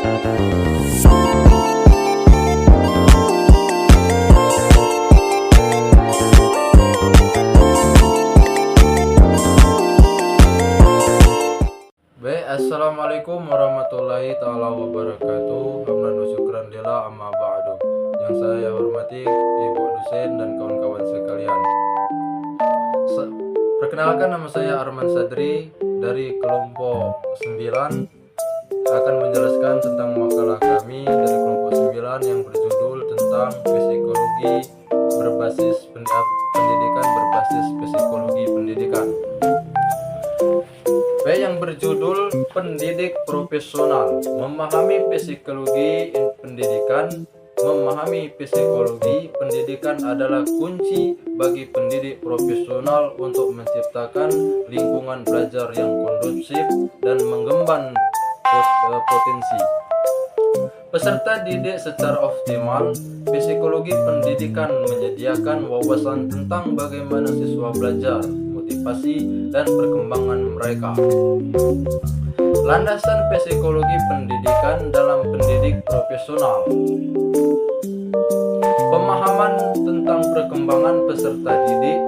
Assalamualaikum warahmatullahi ta'ala wabarakatuh. Hamdan wa syukran lillah amma ba'du. Yang saya hormati Ibu dosen dan kawan-kawan sekalian. Perkenalkan, nama saya Arman Sadri dari kelompok 9. Akan menjelaskan tentang makalah kami dari kelompok 9 yang berjudul tentang psikologi berbasis pendidikan berbasis psikologi pendidikan. Yang berjudul Pendidik Profesional, memahami psikologi pendidikan. Memahami psikologi pendidikan adalah kunci bagi pendidik profesional untuk menciptakan lingkungan belajar yang kondusif dan mengembangkan potensi peserta didik secara optimal. Psikologi pendidikan menyediakan wawasan tentang bagaimana siswa belajar, motivasi, dan perkembangan mereka. Landasan psikologi pendidikan dalam pendidik profesional. Pemahaman tentang perkembangan peserta didik.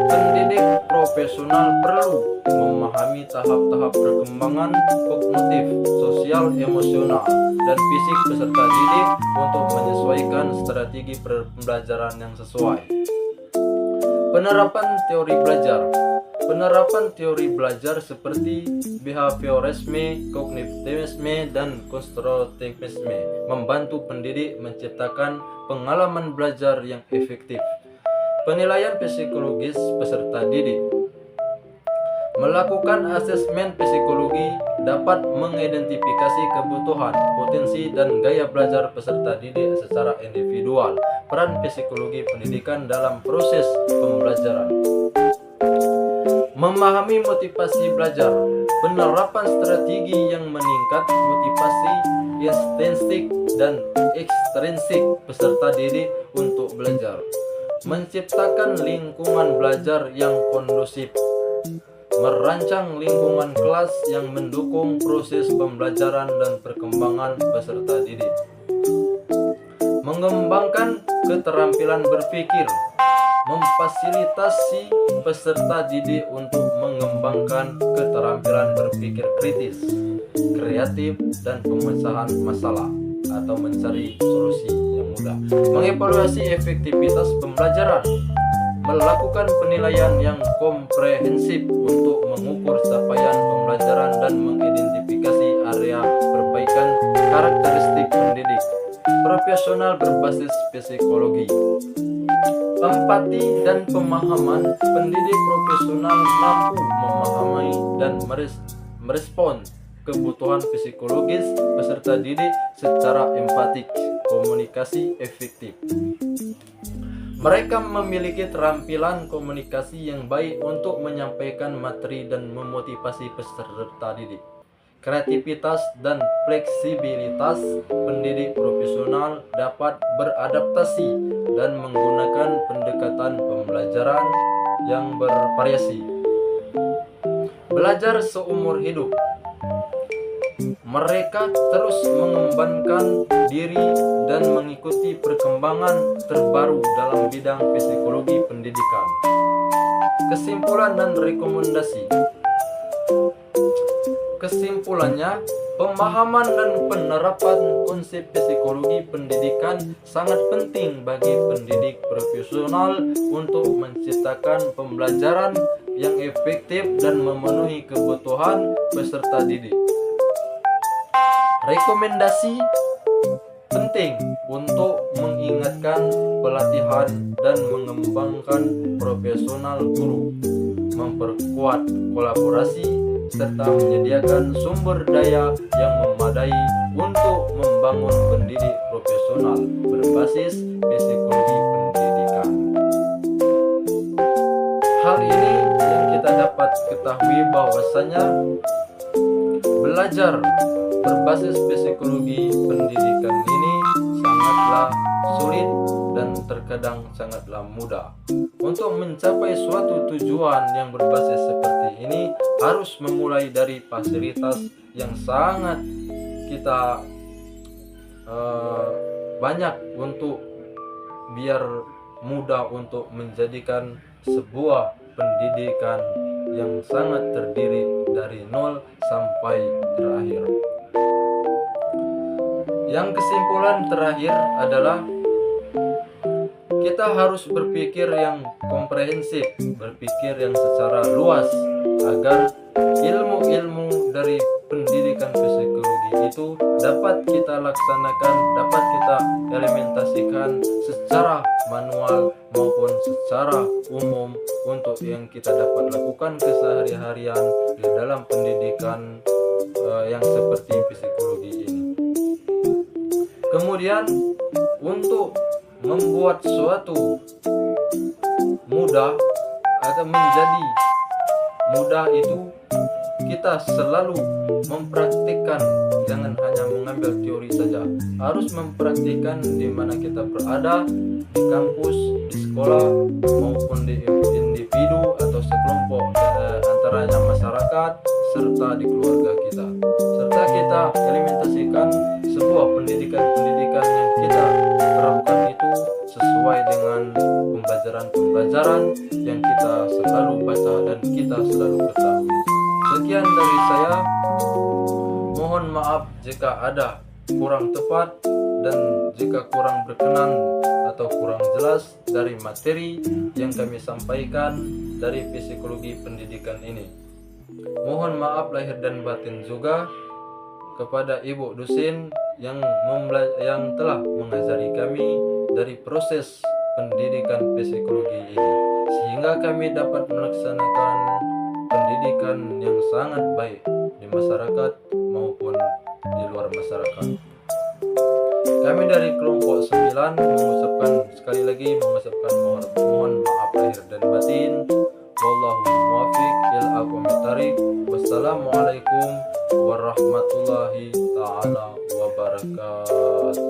Pendidik profesional perlu memahami tahap-tahap perkembangan kognitif, sosial, emosional, dan fisik peserta didik untuk menyesuaikan strategi pembelajaran yang sesuai. Penerapan teori belajar. Penerapan teori belajar seperti behaviorisme, kognitivisme, dan konstruktivisme membantu pendidik menciptakan pengalaman belajar yang efektif. Penilaian psikologis peserta didik. Melakukan asesmen psikologi dapat mengidentifikasi kebutuhan, potensi, dan gaya belajar peserta didik secara individual. Peran psikologi pendidikan dalam proses pembelajaran. Memahami motivasi belajar. Penerapan strategi yang meningkat motivasi intrinsik dan ekstrinsik peserta didik untuk belajar. Menciptakan lingkungan belajar yang kondusif. Merancang lingkungan kelas yang mendukung proses pembelajaran dan perkembangan peserta didik. Mengembangkan keterampilan berpikir. Memfasilitasi peserta didik untuk mengembangkan keterampilan berpikir kritis, kreatif, dan pemecahan masalah atau mencari solusi yang mudah. Mengevaluasi efektivitas pembelajaran. Melakukan penilaian yang komprehensif untuk mengukur capaian pembelajaran dan mengidentifikasi area perbaikan karakteristik pendidik profesional berbasis psikologi. Empati dan pemahaman. Pendidik profesional mampu memahami dan merespon kebutuhan psikologis peserta didik secara empatik, komunikasi efektif. Mereka memiliki keterampilan komunikasi yang baik untuk menyampaikan materi dan memotivasi peserta didik. Kreativitas dan fleksibilitas. Pendidik profesional dapat beradaptasi dan menggunakan pendekatan pembelajaran yang bervariasi. Belajar seumur hidup. Mereka terus mengembangkan diri dan mengikuti perkembangan terbaru dalam bidang psikologi pendidikan. Kesimpulan dan rekomendasi. Kesimpulannya, pemahaman dan penerapan konsep psikologi pendidikan sangat penting bagi pendidik profesional untuk menciptakan pembelajaran yang efektif dan memenuhi kebutuhan peserta didik. Rekomendasi penting untuk mengingatkan pelatihan dan mengembangkan profesional guru, memperkuat kolaborasi, serta menyediakan sumber daya yang memadai untuk membangun pendidik profesional berbasis psikologi pendidikan. Hal ini yang kita dapat ketahui bahwasanya belajar berbasis psikologi pendidikan ini sangatlah sulit dan terkadang sangatlah mudah. Untuk mencapai suatu tujuan yang berbasis seperti ini harus memulai dari fasilitas yang sangat kita banyak untuk biar mudah untuk menjadikan sebuah pendidikan yang sangat terdiri dari nol sampai terakhir. Yang kesimpulan terakhir adalah kita harus berpikir yang komprehensif, berpikir yang secara luas agar ilmu-ilmu dari pendidikan psikologi itu dapat kita laksanakan, dapat kita implementasikan secara manual maupun secara umum untuk yang kita dapat lakukan kesehari-harian di dalam pendidikan yang seperti psikologi ini. Kemudian untuk membuat suatu mudah akan menjadi mudah itu kita selalu mempraktikkan, jangan hanya mengambil teori saja, harus mempraktikkan di mana kita berada, di kampus, di sekolah maupun di individu atau sekelompok, antaranya masyarakat serta di keluarga kita, serta kita implementasikan sebuah pendidikan yang kita terapkan itu sesuai dengan pembelajaran yang kita selalu baca dan kita selalu ketahui. Sekian dari saya, mohon maaf jika ada kurang tepat dan jika kurang berkenan atau kurang jelas dari materi yang kami sampaikan dari psikologi pendidikan ini. Mohon maaf lahir dan batin juga kepada Ibu Dusin yang telah mengajari kami dari proses pendidikan psikologi ini, sehingga kami dapat melaksanakan pendidikan yang sangat baik di masyarakat maupun di luar masyarakat. Kami dari kelompok 9 sekali lagi mengucapkan mohon maaf lahir dan batin. Wallahu muwaffiq ila aqwamit thariq. Wassalamualaikum warahmatullahi taala wabarakatuh.